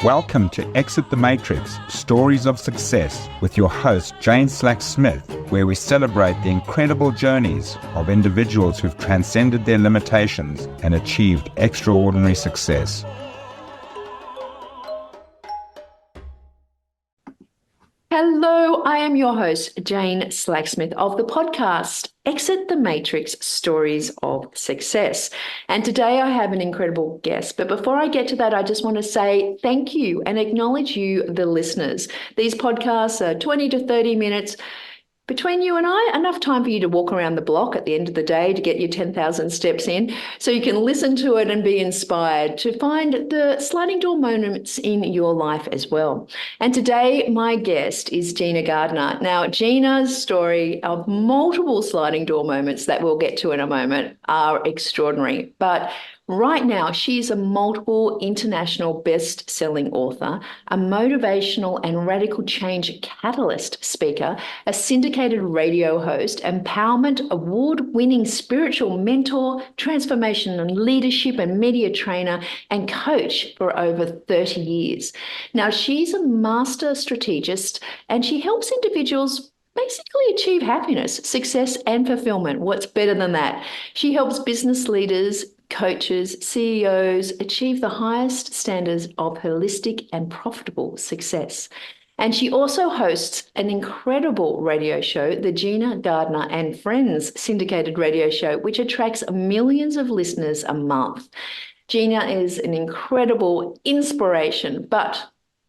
Welcome to Exit the Matrix, Stories of Success with your host, Jane Slack-Smith, where we celebrate the incredible journeys of individuals who've transcended their limitations and achieved extraordinary success. Hello, I am your host, Jane Slack-Smith of the podcast Exit the Matrix, Stories of Success. And today I have an incredible guest. But before I get to that, I just want to say thank you and acknowledge you, the listeners. These podcasts are 20 to 30 minutes between you and I, enough time for you to walk around the block at the end of the day to get your 10,000 steps in, so you can listen to it and be inspired to find the sliding door moments in your life as well. And today, my guest is Gina Gardiner. Now, Gina's story of multiple sliding door moments that we'll get to in a moment are extraordinary. But right now, she is a multiple international best-selling author, a motivational and radical change catalyst speaker, a syndicated radio host, empowerment award-winning spiritual mentor, transformation and leadership and media trainer, and coach for over 30 years. Now, she's a master strategist, and she helps individuals basically achieve happiness, success, and fulfillment. What's better than that? She helps business leaders, coaches, CEOs achieve the highest standards of holistic and profitable success. And she also hosts an incredible radio show, the Gina Gardiner and Friends syndicated radio show, which attracts millions of listeners a month. Gina is an incredible inspiration. But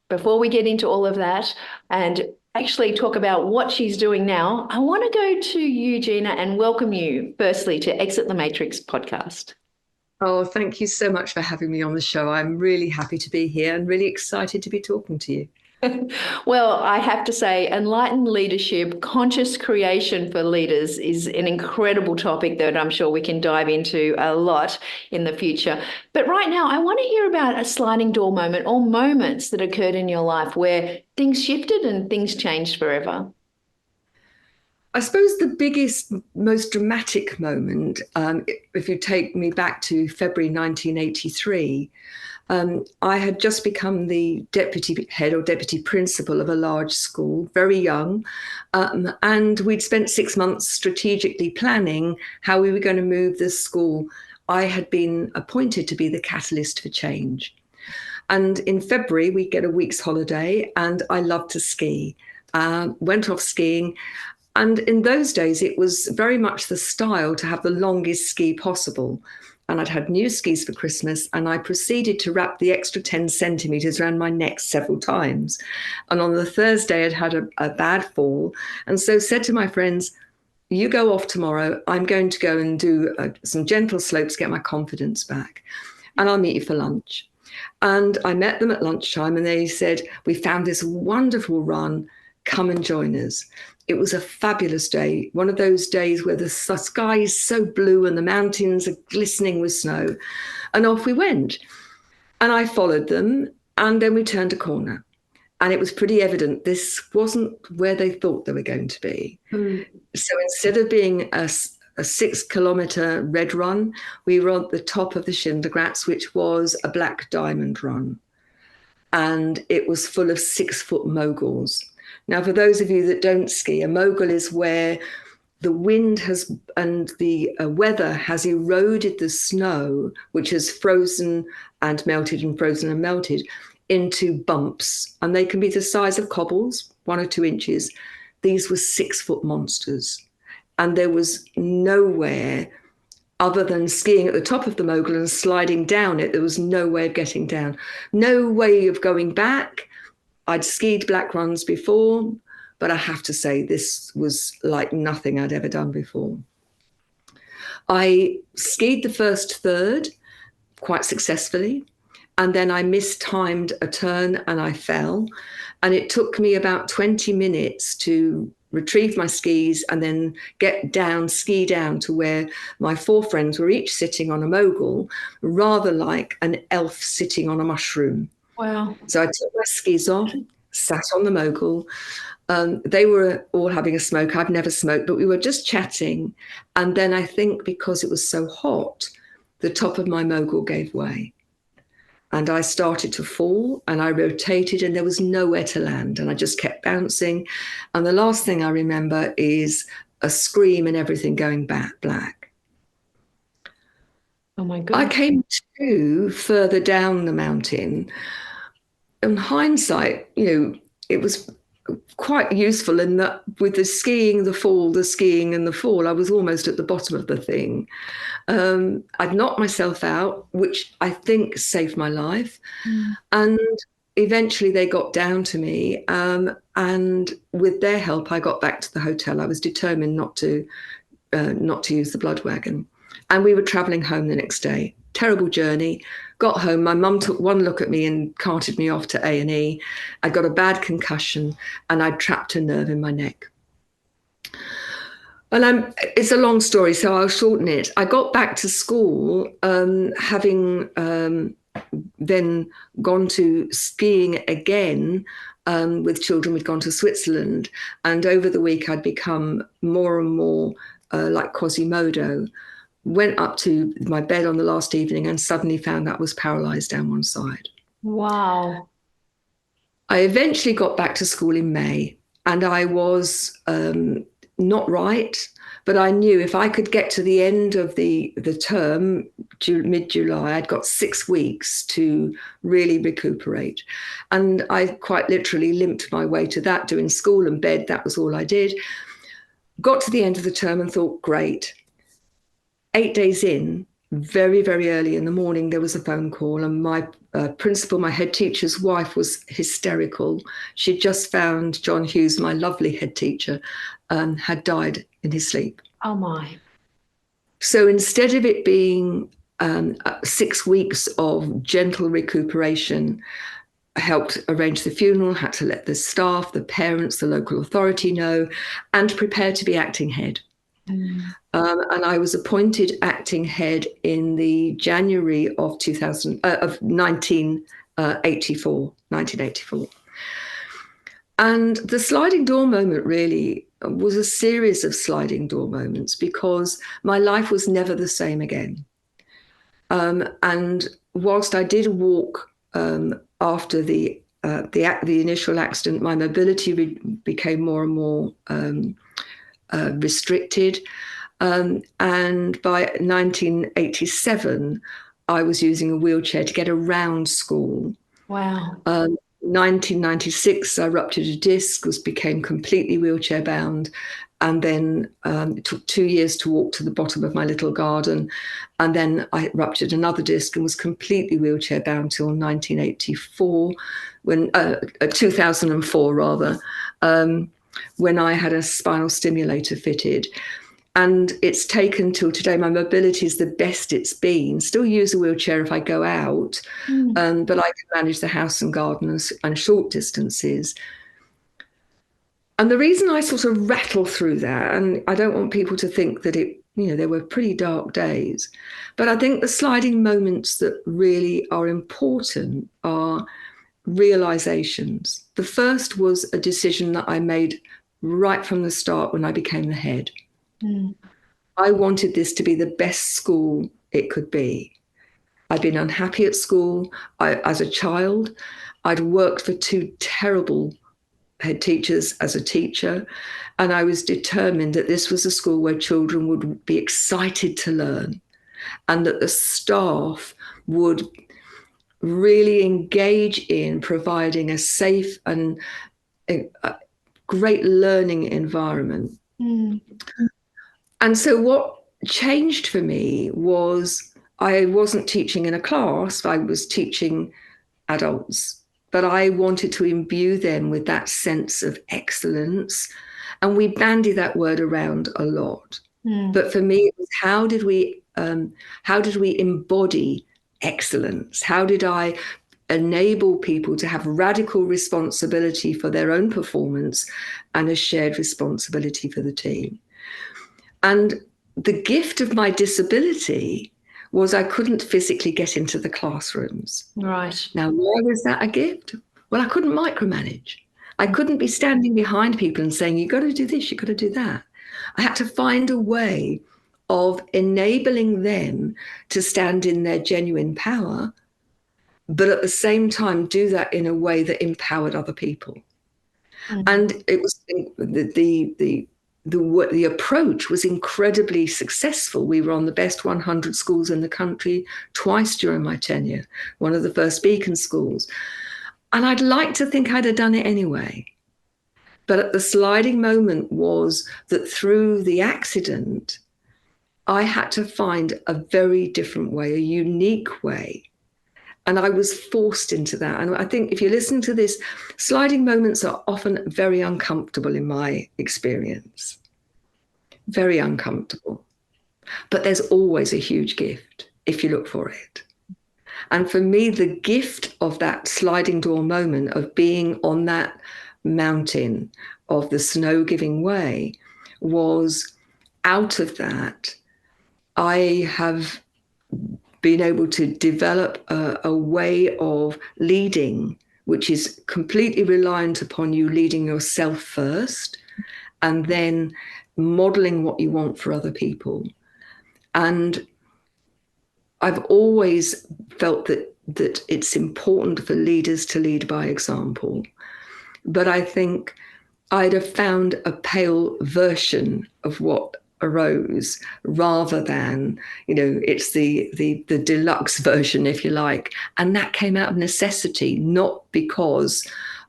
before we get into all of that and actually talk about what she's doing now, I want to go to you, Gina, and welcome you firstly to Exit the Matrix podcast. Oh, thank you so much for having me on the show. I'm really happy to be here and really excited to be talking to you. Well, I have to say, enlightened leadership, conscious creation for leaders is an incredible topic that I'm sure we can dive into a lot in the future. But right now, I want to hear about a sliding door moment or moments that occurred in your life where things shifted and things changed forever. I suppose the biggest, most dramatic moment, if you take me back to February 1983, I had just become the deputy head or deputy principal of a large school, very young, and we'd spent 6 months strategically planning how we were going to move this school. I had been appointed to be the catalyst for change. And in February, we get a week's holiday, and I love to ski. Went off skiing. And in those days, it was very much the style to have the longest ski possible. And I'd had new skis for Christmas, and I proceeded to wrap the extra 10 centimetres around my neck several times. And on the Thursday, I'd had a bad fall. And so said to my friends, you go off tomorrow. I'm going to go and do some gentle slopes, get my confidence back. And I'll meet you for lunch. And I met them at lunchtime, and they said, we found this wonderful run. Come and join us. It was a fabulous day, one of those days where the sky is so blue and the mountains are glistening with snow. And off we went. And I followed them, and then we turned a corner. And it was pretty evident this wasn't where they thought they were going to be. So instead of being a 6-kilometre red run, we were at the top of the Schindergratz, which was a black diamond run. And it was full of 6-foot moguls. Now, for those of you that don't ski, a mogul is where the wind has and the weather has eroded the snow, which has frozen and melted and frozen and melted, into bumps. And they can be the size of cobbles, 1 or 2 inches. These were 6-foot monsters. And there was nowhere other than skiing at the top of the mogul and sliding down it. There was no way of getting down, no way of going back. I'd skied black runs before, but I have to say this was like nothing I'd ever done before. I skied the first third quite successfully, and then I mistimed a turn and I fell. And it took me about 20 minutes to retrieve my skis and then get down, ski down to where my 4 friends were each sitting on a mogul, rather like an elf sitting on a mushroom. Wow. So I took my skis off, sat on the mogul. They were all having a smoke. I've never smoked, but we were just chatting. And then I think because it was so hot, the top of my mogul gave way. and I started to fall, and I rotated, and there was nowhere to land, and I just kept bouncing. And the last thing I remember is a scream and everything going black. Oh my I goodness. came to further down the mountain. In hindsight, it was quite useful in that with the skiing, the fall, the skiing and the fall, I was almost at the bottom of the thing. I'd knocked myself out, which I think saved my life. And eventually they got down to me. And with their help, I got back to the hotel. I was determined not to use the blood wagon. And we were traveling home the next day. Terrible journey. Got home. My mum took one look at me and carted me off to A&E. I got a bad concussion and I'd trapped a nerve in my neck. And it's a long story, so I'll shorten it. I got back to school, having then gone to skiing again with children. We'd gone to Switzerland. And over the week, I'd become more and more like Quasimodo. Went up to my bed on the last evening and suddenly found that I was paralyzed down one side. Wow. I eventually got back to school in May, and I was not right, but I knew if I could get to the end of the term, mid-July, I'd got 6 weeks to really recuperate. And I quite literally limped my way to that, doing school and bed. That was all I did. Got to the end of the term and thought, great. 8 days in, very, very early in the morning, there was a phone call, and my principal, my head teacher's wife, was hysterical. She'd just found John Hughes, my lovely head teacher, had died in his sleep. Oh my. So instead of it being 6 weeks of gentle recuperation, I helped arrange the funeral, had to let the staff, the parents, the local authority know, and prepare to be acting head. And I was appointed acting head in the January of 1984. And the sliding door moment really was a series of sliding door moments, because my life was never the same again. And whilst I did walk after the initial accident, my mobility became more and more restricted. And by 1987, I was using a wheelchair to get around school. Wow. 1996, I ruptured a disc, became completely wheelchair bound. And then it took 2 years to walk to the bottom of my little garden. And then I ruptured another disc and was completely wheelchair bound till 1984, 2004 rather, when I had a spinal stimulator fitted. And it's taken till today. My mobility is the best it's been. Still use a wheelchair if I go out, but I can manage the house and garden and short distances. And the reason I sort of rattle through that, and I don't want people to think that there were pretty dark days, but I think the sliding moments that really are important are realizations. The first was a decision that I made right from the start when I became the head. I wanted this to be the best school it could be. I'd been unhappy at school. As a child, I'd worked for 2 terrible head teachers as a teacher, and I was determined that this was a school where children would be excited to learn, and that the staff would really engage in providing a safe and a great learning environment. And so what changed for me was I wasn't teaching in a class, I was teaching adults, but I wanted to imbue them with that sense of excellence. And we bandy that word around a lot. But for me, it was how did we embody excellence? How did I enable people to have radical responsibility for their own performance and a shared responsibility for the team? And the gift of my disability was I couldn't physically get into the classrooms. Right. Now, why was that a gift? Well, I couldn't micromanage. I couldn't be standing behind people and saying, you've got to do this, you've got to do that. I had to find a way of enabling them to stand in their genuine power, but at the same time do that in a way that empowered other people. Mm. And it was the approach was incredibly successful. We were on the best 100 schools in the country twice during my tenure, one of the first beacon schools. And I'd like to think I'd have done it anyway. But the sliding moment was that through the accident, I had to find a very different way, a unique way. And I was forced into that. And I think if you listen to this, sliding moments are often very uncomfortable in my experience. Very uncomfortable. But there's always a huge gift if you look for it. And for me, the gift of that sliding door moment of being on that mountain of the snow giving way was, out of that, I have been able to develop a way of leading, which is completely reliant upon you leading yourself first and then modeling what you want for other people. And I've always felt that it's important for leaders to lead by example. But I think I'd have found a pale version of what arose rather than, it's the deluxe version, if you like. And that came out of necessity, not because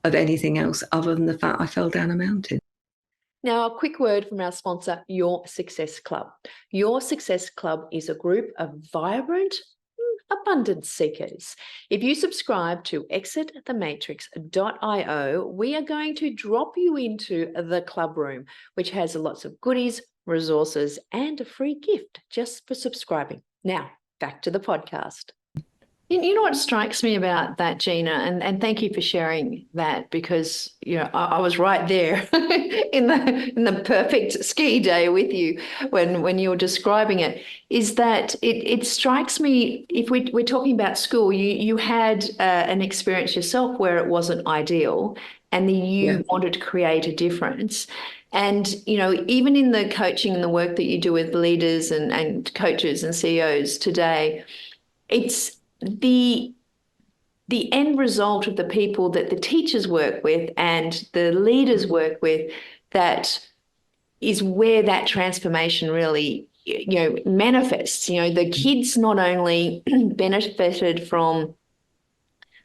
of anything else other than the fact I fell down a mountain. Now, a quick word from our sponsor, Your Success Club. Your Success Club is a group of vibrant, abundance seekers. If you subscribe to exitthematrix.io, we are going to drop you into the club room, which has lots of goodies, resources, and a free gift just for subscribing. Now, back to the podcast. You know what strikes me about that, Gina, and thank you for sharing that, because I was right there in the perfect ski day with you when you were describing it. Is that it strikes me, if we're talking about school, you had an experience yourself where it wasn't ideal, and then you wanted to create a difference. And, even in the coaching and the work that you do with leaders and coaches and CEOs today, it's the end result of the people that the teachers work with and the leaders work with that is where that transformation really manifests. The kids not only benefited from,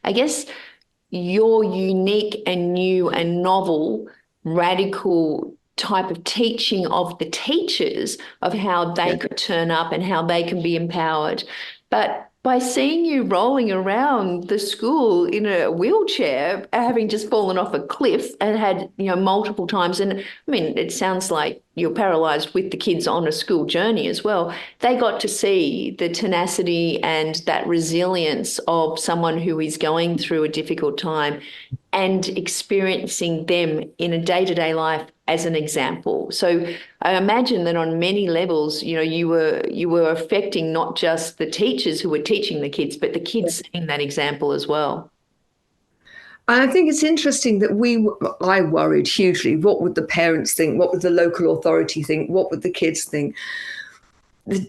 I guess, your unique and new and novel radical type of teaching of the teachers of how they could turn up and how they can be empowered, but by seeing you rolling around the school in a wheelchair, having just fallen off a cliff and had, multiple times, and I mean, it sounds like you're paralyzed with the kids on a school journey as well. They got to see the tenacity and that resilience of someone who is going through a difficult time and experiencing them in a day-to-day life as an example. So I imagine that on many levels, you were affecting not just the teachers who were teaching the kids, but the kids seeing that example as well. And I think it's interesting that I worried hugely. What would the parents think? What would the local authority think? What would the kids think?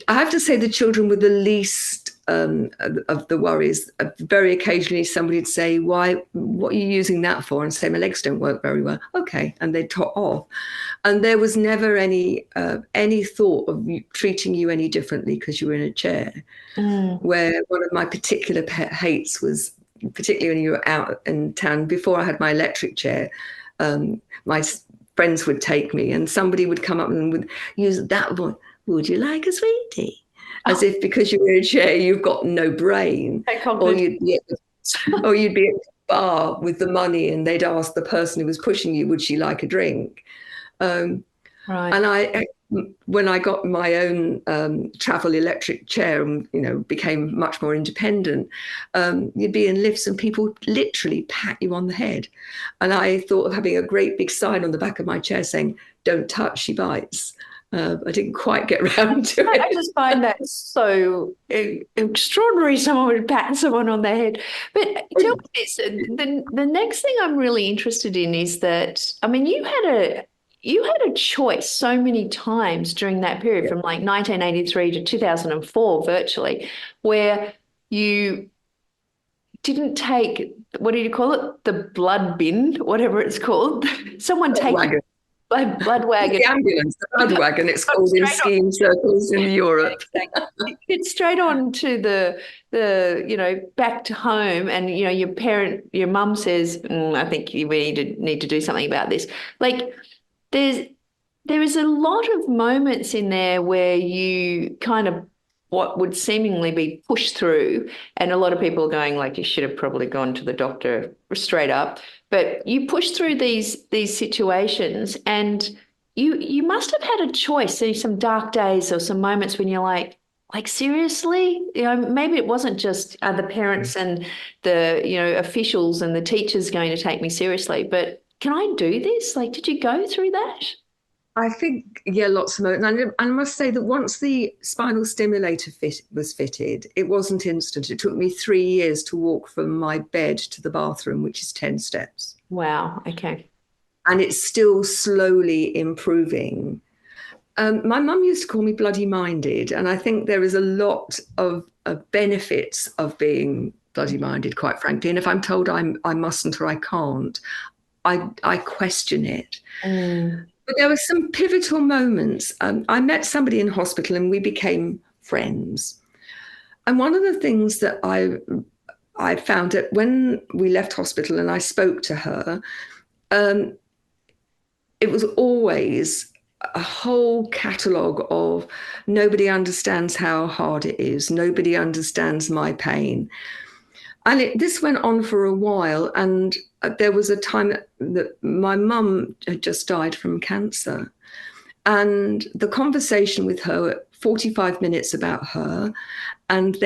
I have to say the children were the least of the worries. Very occasionally somebody would say, what are you using that for? And say, my legs don't work very well. Okay. And they'd tot off. And there was never any thought of treating you any differently because you were in a chair. Where one of my particular pet hates was, particularly when you were out in town, before I had my electric chair, my friends would take me and somebody would come up and would use that voice. Would you like a sweetie? As if because you're in a chair, you've got no brain. Or you'd be at the bar with the money and they'd ask the person who was pushing you, would she like a drink? Right. And when I got my own travel electric chair and, became much more independent, you'd be in lifts and people literally pat you on the head. And I thought of having a great big sign on the back of my chair saying, don't touch, she bites. I didn't quite get around to it. I just find that so extraordinary. Someone would pat someone on the head. But tell me this, the next thing I'm really interested in is that, I mean, you had a choice so many times during that period from like 1983 to 2004 virtually, where you didn't take, what do you call it? The blood bin, whatever it's called. Someone take Wagon. blood wagon. The ambulance, the blood wagon, it's called in skiing circles in Europe. It's straight on to the back to home, and your mum says, I think we need to do something about this. Like there is a lot of moments in there where you kind of what would seemingly be pushed through, and a lot of people are going like, you should have probably gone to the doctor straight up, but you push through these situations, and you must have had a choice. There's some dark days or some moments when you're like seriously, maybe it wasn't just the parents and the officials and the teachers going to take me seriously, but can I do this? Like, did you go through that? I think, yeah, lots of moments. And I must say that once the spinal stimulator was fitted, it wasn't instant. It took me 3 years to walk from my bed to the bathroom, which is 10 steps. Wow. Okay. And it's still slowly improving. My mum used to call me bloody minded. And I think there is a lot of benefits of being bloody minded, quite frankly. And if I'm told I mustn't or I can't, I question it. But there were some pivotal moments. I met somebody in hospital and we became friends. And one of the things that I found that when we left hospital and I spoke to her, it was always a whole catalogue of nobody understands how hard it is. Nobody understands my pain. And this went on for a while. And there was a time that my mum had just died from cancer. And the conversation with her, 45 minutes about her. And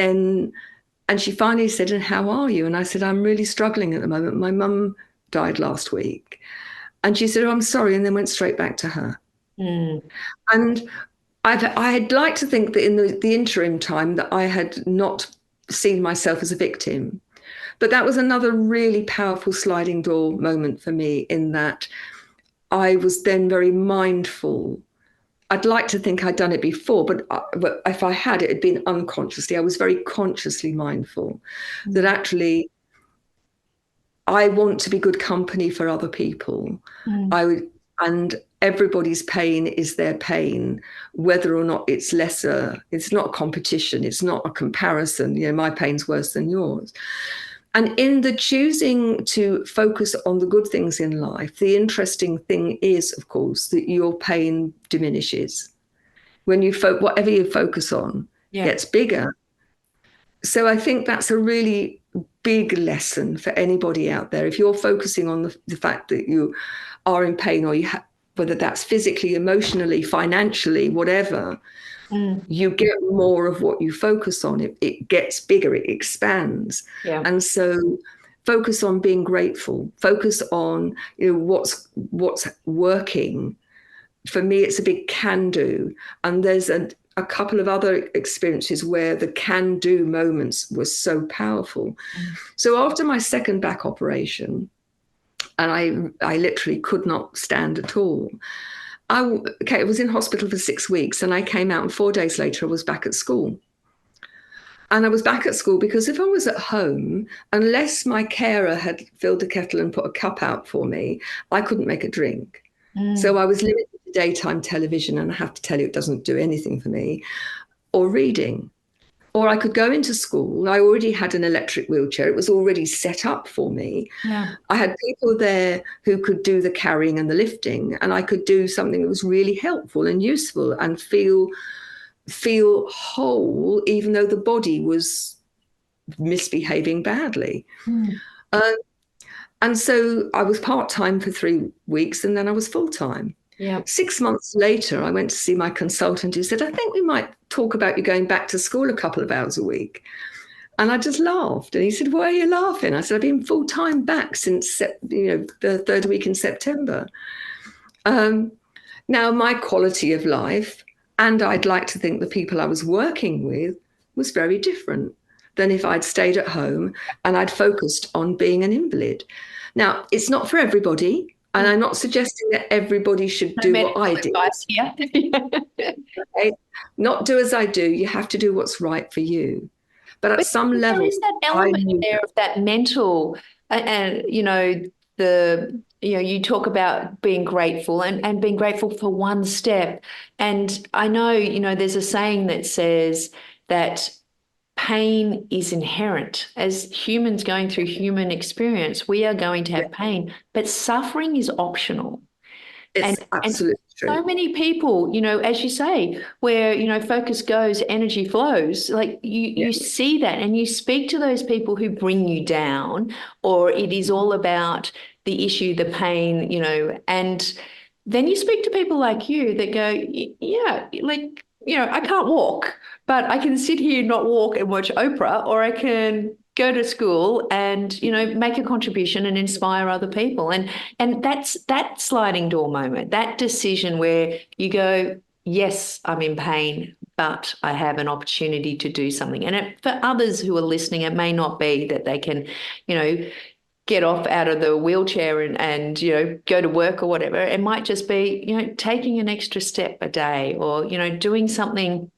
she finally said, and how are you? And I said, I'm really struggling at the moment. My mum died last week. And she said, oh, I'm sorry. And then went straight back to her. And I'd like to think that in the interim time that I had not seen myself as a victim. But that was another really powerful sliding door moment for me, in that I was then very mindful. I'd like to think I'd done it before, but if I had, it had been unconsciously. I was very consciously mindful that actually I want to be good company for other people. And everybody's pain is their pain, whether or not it's lesser. It's not competition. It's not a comparison. My pain's worse than yours. And in the choosing to focus on the good things in life, the interesting thing is, of course, that your pain diminishes. When whatever you focus on gets bigger. So I think that's a really big lesson for anybody out there. If you're focusing on the fact that you are in pain, or whether that's physically, emotionally, financially, whatever, you get more of what you focus on. It gets bigger, it expands. And so focus on being grateful, focus on what's working. For me, it's a big can do. And there's a couple of other experiences where the can do moments were so powerful. So after my second back operation, and I literally could not stand at all. I was in hospital for 6 weeks, and I came out, and 4 days later I was back at school. And I was back at school because if I was at home, unless my carer had filled a kettle and put a cup out for me, I couldn't make a drink. So I was limited to daytime television, and I have to tell you, it doesn't do anything for me, or reading. Or I could go into school. I already had an electric wheelchair. It was already set up for me. I had people there who could do the carrying and the lifting, and I could do something that was really helpful and useful and feel whole, even though the body was misbehaving badly. And so I was part-time for 3 weeks, and then I was full-time. 6 months later, I went to see my consultant, who said, I think we might talk about you going back to school a couple of hours a week. And I just laughed. And he said, why are you laughing? I said, I've been full-time back since the third week in September. Now, my quality of life, and I'd like to think the people I was working with, was very different than if I'd stayed at home and I'd focused on being an invalid. Now, it's not for everybody. And I'm not suggesting that everybody should do what I did. Okay? Not do as I do. You have to do what's right for you. But at But some there level, is that I element knew. there of that mental, and you talk about being grateful and being grateful for one step. And I know, there's a saying that says that pain is inherent. As humans going through human experience, we are going to have pain, but suffering is optional. It's And absolutely true. so many people, as you say, where, focus goes, energy flows, like you see that and you speak to those people who bring you down, or it is all about the issue, the pain, and then you speak to people like you that go, yeah, like, I can't walk, but I can sit here, not walk and watch Oprah, or I can go to school and, make a contribution and inspire other people. And that's that sliding door moment, that decision where you go, yes, I'm in pain, but I have an opportunity to do something. And for others who are listening, it may not be that they can, get off out of the wheelchair and go to work or whatever. It might just be, taking an extra step a day, or, doing something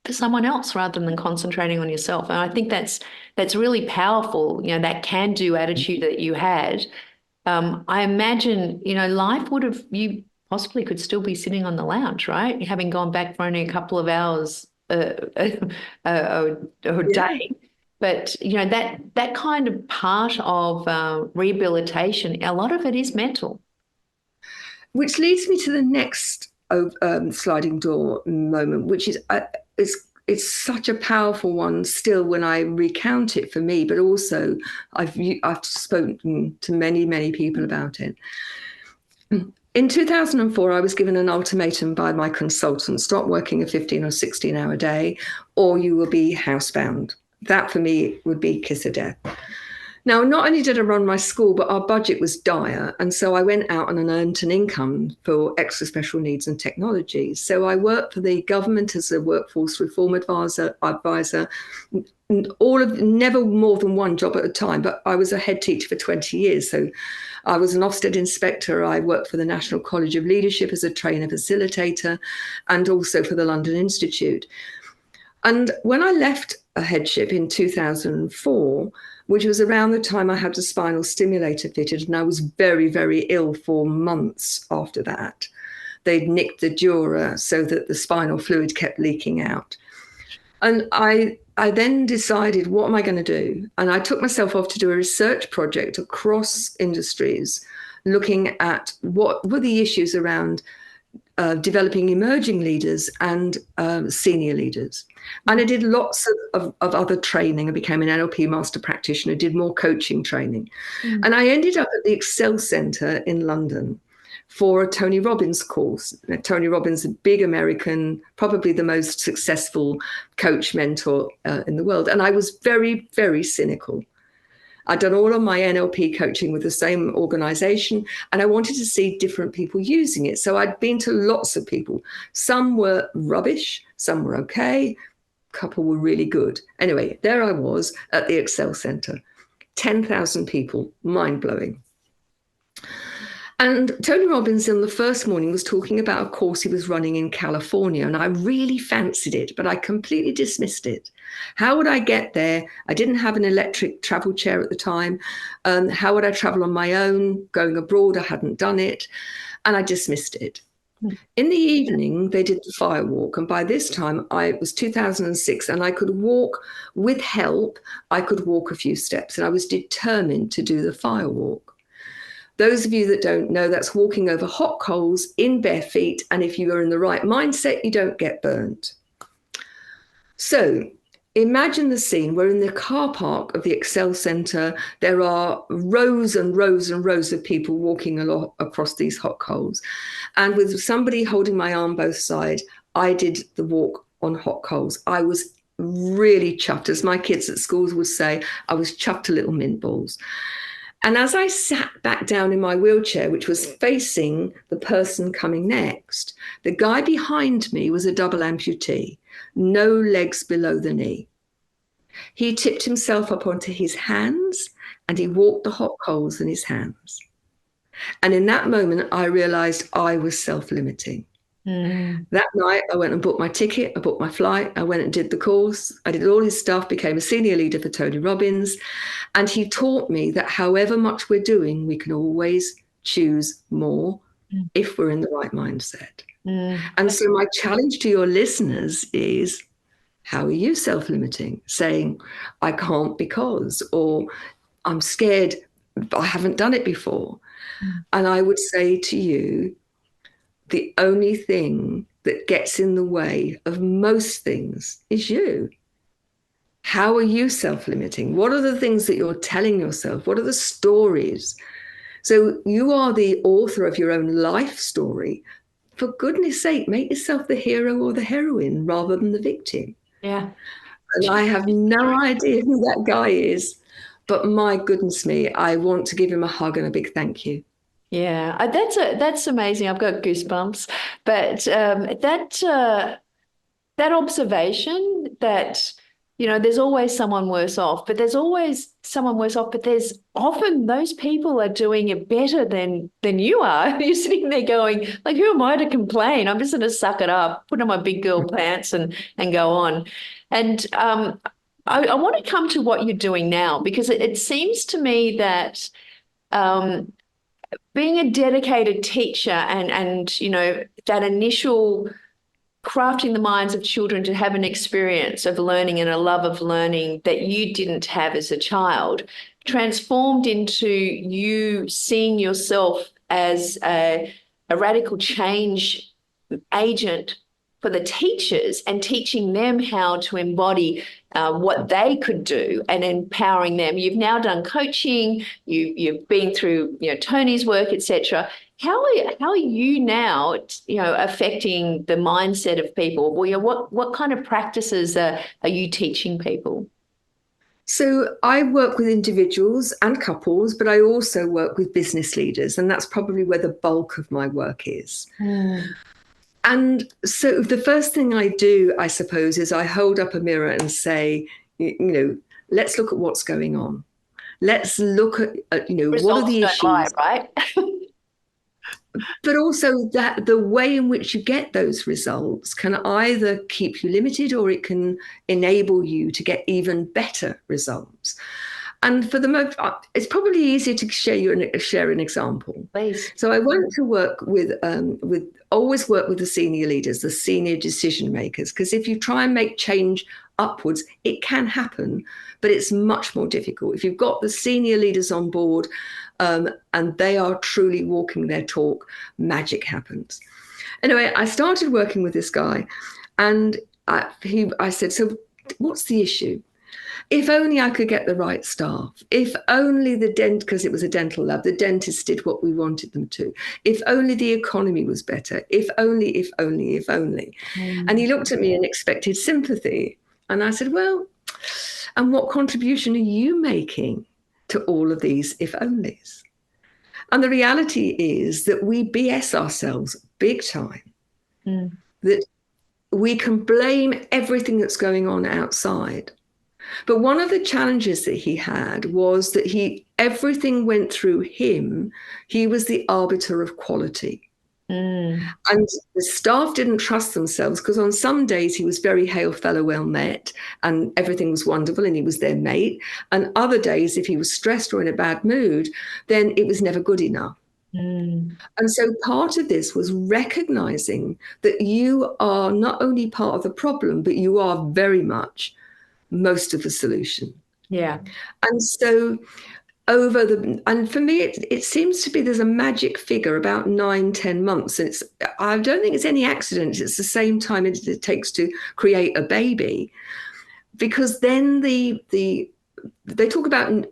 for someone else rather than concentrating on yourself. And I think that's really powerful, that can-do attitude that you had. I imagine, life would have, you possibly could still be sitting on the lounge, right? Having gone back for only a couple of hours a day. But, that kind of part of rehabilitation, a lot of it is mental. Which leads me to the next sliding door moment, which is it's such a powerful one still when I recount it for me, but also I've spoken to many people about it. In 2004, I was given an ultimatum by my consultant: stop working a 15 or 16-hour day, or you will be housebound. That for me would be kiss of death. Now, not only did I run my school, but our budget was dire. And so I went out and earned an income for extra special needs and technology. So I worked for the government as a workforce reform advisor, never more than one job at a time, but I was a head teacher for 20 years. So I was an Ofsted inspector. I worked for the National College of Leadership as a trainer facilitator, and also for the London Institute. And when I left a headship in 2004, which was around the time I had the spinal stimulator fitted, and I was very ill for months after that. They'd nicked the dura so that the spinal fluid kept leaking out. And I then decided, what am I going to do? And I took myself off to do a research project across industries, looking at what were the issues around developing emerging leaders and senior leaders. And I did lots of other training. I became an NLP master practitioner, did more coaching training. And I ended up at the Excel Centre in London for a Tony Robbins course. Now, Tony Robbins, a big American, probably the most successful coach mentor in the world. And I was very cynical. I'd done all of my NLP coaching with the same organization, and I wanted to see different people using it. So I'd been to lots of people. Some were rubbish, some were okay, a couple were really good. Anyway, there I was at the Excel Centre, 10,000 people, mind-blowing. And Tony Robbins in the first morning was talking about a course he was running in California, and I really fancied it, but I completely dismissed it. How would I get there? I didn't have an electric travel chair at the time. How would I travel on my own? Going abroad, I hadn't done it, and I dismissed it. In the evening, they did the fire walk, and by this time, it was 2006, and I could walk with help. I could walk a few steps, and I was determined to do the fire walk. Those of you that don't know, that's walking over hot coals in bare feet. And if you are in the right mindset, you don't get burnt. So imagine the scene. We're in the car park of the Excel Centre. There are rows and rows and rows of people walking across these hot coals. And with somebody holding my arm both sides, I did the walk on hot coals. I was really chuffed. As my kids at schools would say, I was chuffed to little mint balls. And as I sat back down in my wheelchair, which was facing the person coming next, the guy behind me was a double amputee, no legs below the knee. He tipped himself up onto his hands and he walked the hot coals in his hands. And in that moment, I realized I was self-limiting. That night, I went and booked my ticket. I booked my flight. I went and did the course. I did all his stuff, became a senior leader for Tony Robbins. And he taught me that however much we're doing, we can always choose more if we're in the right mindset. And so my challenge to your listeners is, how are you self-limiting? Saying, I can't because, or I'm scared, I haven't done it before. And I would say to you, the only thing that gets in the way of most things is you. How are you self-limiting? What are the things that you're telling yourself? What are the stories? So you are the author of your own life story. For goodness sake, make yourself the hero or the heroine rather than the victim. Yeah. And I have no idea who that guy is, but my goodness me, I want to give him a hug and a big thank you. Yeah, that's amazing. I've got goosebumps. But that observation that, there's always someone worse off, but there's always someone worse off, but there's often those people are doing it better than you are. You're sitting there going, like, who am I to complain? I'm just going to suck it up, put on my big girl pants and go on. And I want to come to what you're doing now, because it seems to me that being a dedicated teacher and that initial crafting the minds of children to have an experience of learning and a love of learning that you didn't have as a child transformed into you seeing yourself as a radical change agent for the teachers and teaching them how to embody what they could do and empowering them. You've now done coaching, you've been through Tony's work, etc. How are you now affecting the mindset of people? Well, what kind of practices are you teaching people? So I work with individuals and couples, but I also work with business leaders, and that's probably where the bulk of my work is. And so the first thing I do, I suppose, is I hold up a mirror and say, let's look at what's going on. Let's look at, what are the issues? Lie, right? But also that the way in which you get those results can either keep you limited or it can enable you to get even better results. And for the most, it's probably easier to share an example. Please. So I went to work always work with the senior leaders, the senior decision makers, because if you try and make change upwards, it can happen, but it's much more difficult. If you've got the senior leaders on board and they are truly walking their talk, magic happens. Anyway, I started working with this guy, and I said, so what's the issue? If only I could get the right staff. If only because it was a dental lab, the dentists did what we wanted them to. If only the economy was better. If only, if only, if only. And he looked at me and expected sympathy. And I said, well, and what contribution are you making to all of these if onlys? And the reality is that we BS ourselves big time. That we can blame everything that's going on outside. But one of the challenges that he had was that everything went through him. He was the arbiter of quality. And the staff didn't trust themselves, because on some days he was very hail fellow well met and everything was wonderful and he was their mate. And other days, if he was stressed or in a bad mood, then it was never good enough. And so part of this was recognizing that you are not only part of the problem, but you are very much most of the solution. Yeah. And so and for me, it seems to be there's a magic figure about 9-10 months. And I don't think it's any accident. It's the same time it takes to create a baby, because then they talk about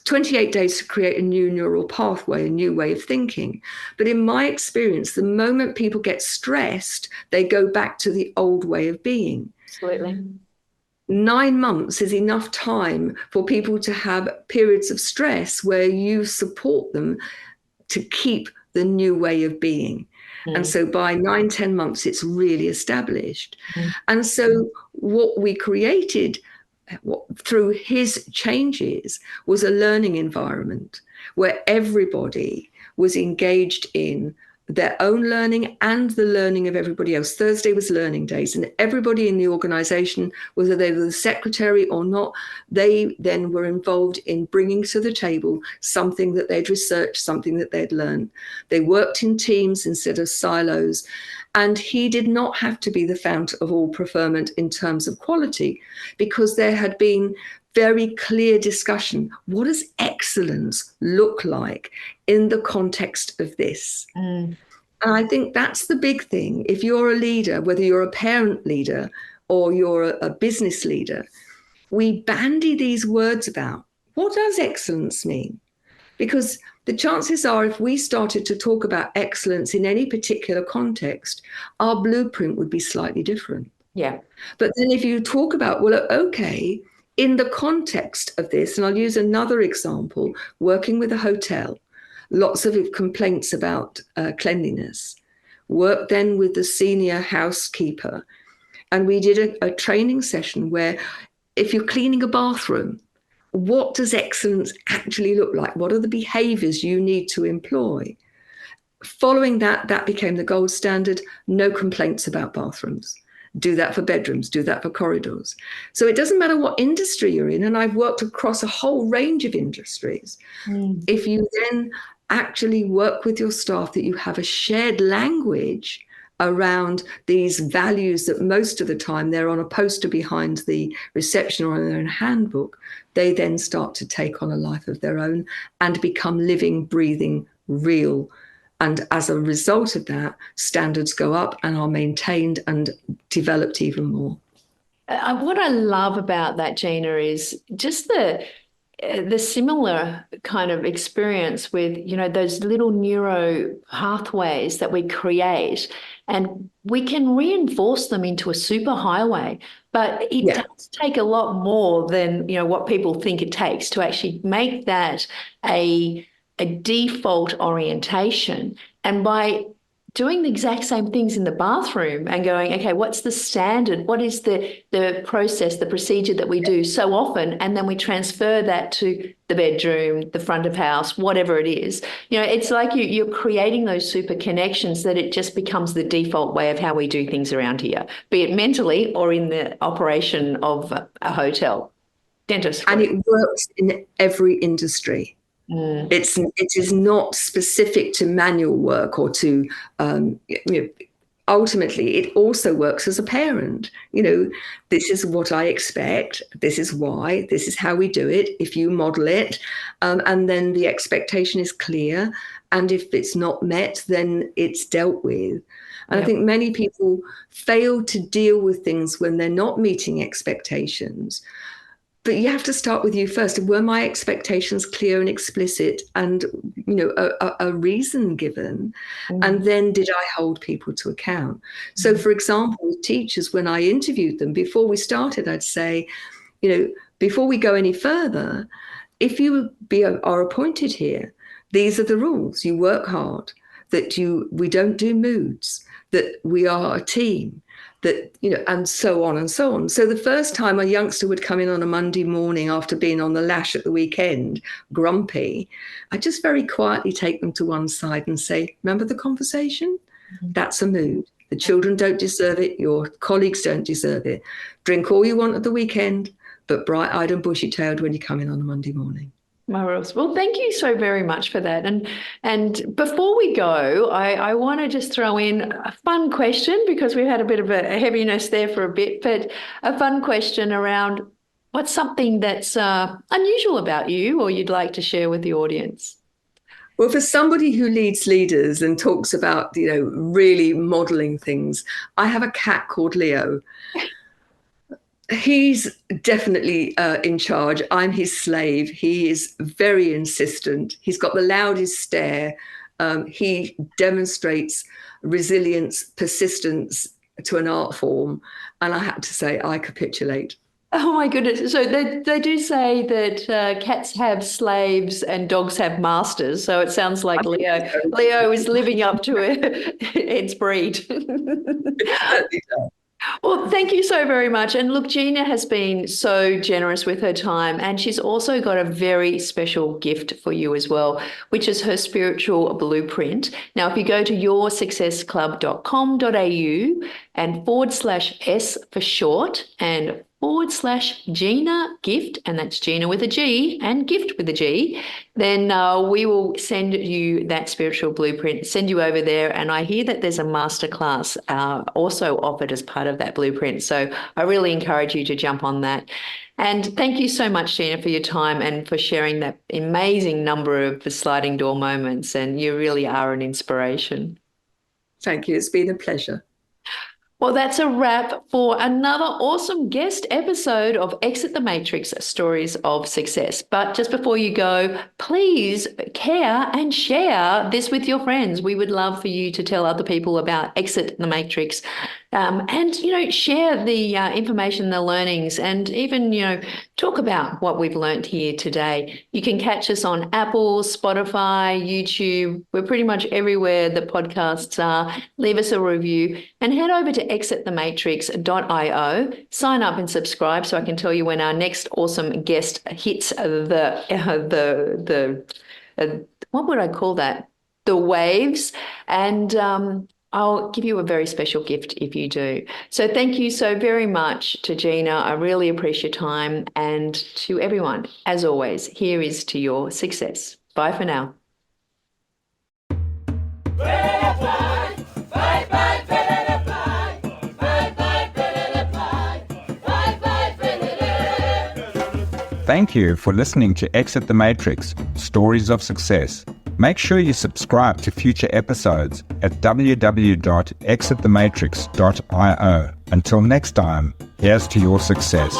28 days to create a new neural pathway, a new way of thinking. But in my experience, the moment people get stressed, they go back to the old way of being. Absolutely. 9 months is enough time for people to have periods of stress where you support them to keep the new way of being. And so by 9-10 months, it's really established. And so what we created through his changes was a learning environment where everybody was engaged in their own learning and the learning of everybody else. Thursday was learning days, and everybody in the organization, whether they were the secretary or not, they then were involved in bringing to the table something that they'd researched, something that they'd learned. They worked in teams instead of silos. And he did not have to be the fount of all preferment in terms of quality, because there had been very clear discussion. What does excellence look like in the context of this? And I think that's the big thing. If you're a leader, whether you're a parent leader or you're a business leader, we bandy these words about what does excellence mean? Because the chances are, if we started to talk about excellence in any particular context, our blueprint would be slightly different. Yeah. But then if you talk about, well, okay, in the context of this, and I'll use another example, working with a hotel, lots of complaints about cleanliness. Worked then with the senior housekeeper, and we did a training session where if you're cleaning a bathroom, what does excellence actually look like? What are the behaviors you need to employ? Following that, that became the gold standard. No complaints about bathrooms. Do that for bedrooms, do that for corridors. So it doesn't matter what industry you're in, and I've worked across a whole range of industries. If you then actually work with your staff, that you have a shared language around these values that most of the time they're on a poster behind the reception or in their own handbook, they then start to take on a life of their own and become living, breathing, real. And as a result of that, standards go up and are maintained and developed even more. What I love about that, Gina, is just the similar kind of experience with, you know, those little neuro pathways that we create, and we can reinforce them into a super highway. But it does take a lot more than, you know, what people think it takes to actually make that a default orientation. And by doing the exact same things in the bathroom and going, okay, what's the standard? What is the process, the procedure that we do so often? And then we transfer that to the bedroom, the front of house, whatever it is. You know, it's like you're creating those super connections that it just becomes the default way of how we do things around here, be it mentally or in the operation of a hotel, dentist. And it works in every industry. It is not specific to manual work or to, ultimately, it also works as a parent. You know, this is what I expect. This is why. This is how we do it. If you model it, and then the expectation is clear. And if it's not met, then it's dealt with. And I think many people fail to deal with things when they're not meeting expectations. But you have to start with you first. Were my expectations clear and explicit, and, you know, a reason given? And then did I hold people to account? So, for example, with teachers, when I interviewed them before we started, I'd say, you know, before we go any further, if you are appointed here, these are the rules. You work hard, that we don't do moods, that we are a team, that, you know, and so on and so on. So the first time a youngster would come in on a Monday morning after being on the lash at the weekend, grumpy, I just very quietly take them to one side and say, remember the conversation? That's a mood. The children don't deserve it. Your colleagues don't deserve it. Drink all you want at the weekend, but bright-eyed and bushy-tailed when you come in on a Monday morning. Marvelous. Well, thank you so very much for that. And before we go, I want to just throw in a fun question, because we've had a bit of a heaviness there for a bit, but a fun question around what's something that's unusual about you or you'd like to share with the audience? Well, for somebody who leads leaders and talks about, you know, really modeling things, I have a cat called Leo. He's definitely in charge. I'm his slave. He is very insistent. He's got the loudest stare. He demonstrates resilience, persistence to an art form. And I have to say, I capitulate. Oh, my goodness. So they do say that cats have slaves and dogs have masters. So it sounds like Leo is living up to its breed. It certainly does. Well, thank you so very much. And look, Gina has been so generous with her time, and she's also got a very special gift for you as well, which is her spiritual blueprint. Now, if you go to yoursuccessclub.com.au and /S for short and /Gina gift, and that's Gina with a G and gift with a G, then we will send you that spiritual blueprint, send you over there. And I hear that there's a masterclass also offered as part of that blueprint. So I really encourage you to jump on that. And thank you so much, Gina, for your time and for sharing that amazing number of the sliding door moments. And you really are an inspiration. Thank you. It's been a pleasure. Well, that's a wrap for another awesome guest episode of Exit the Matrix Stories of Success. But just before you go, please care and share this with your friends. We would love for you to tell other people about Exit the Matrix. And, share the information, the learnings, and even, talk about what we've learned here today. You can catch us on Apple, Spotify, YouTube. We're pretty much everywhere the podcasts are. Leave us a review and head over to exitthematrix.io. Sign up and subscribe so I can tell you when our next awesome guest hits what would I call that? The waves. And I'll give you a very special gift if you do. So thank you so very much to Gina. I really appreciate your time. And to everyone, as always, here is to your success. Bye for now. Thank you for listening to Exit the Matrix, Stories of Success. Make sure you subscribe to future episodes at www.exitthematrix.io. Until next time, here's to your success.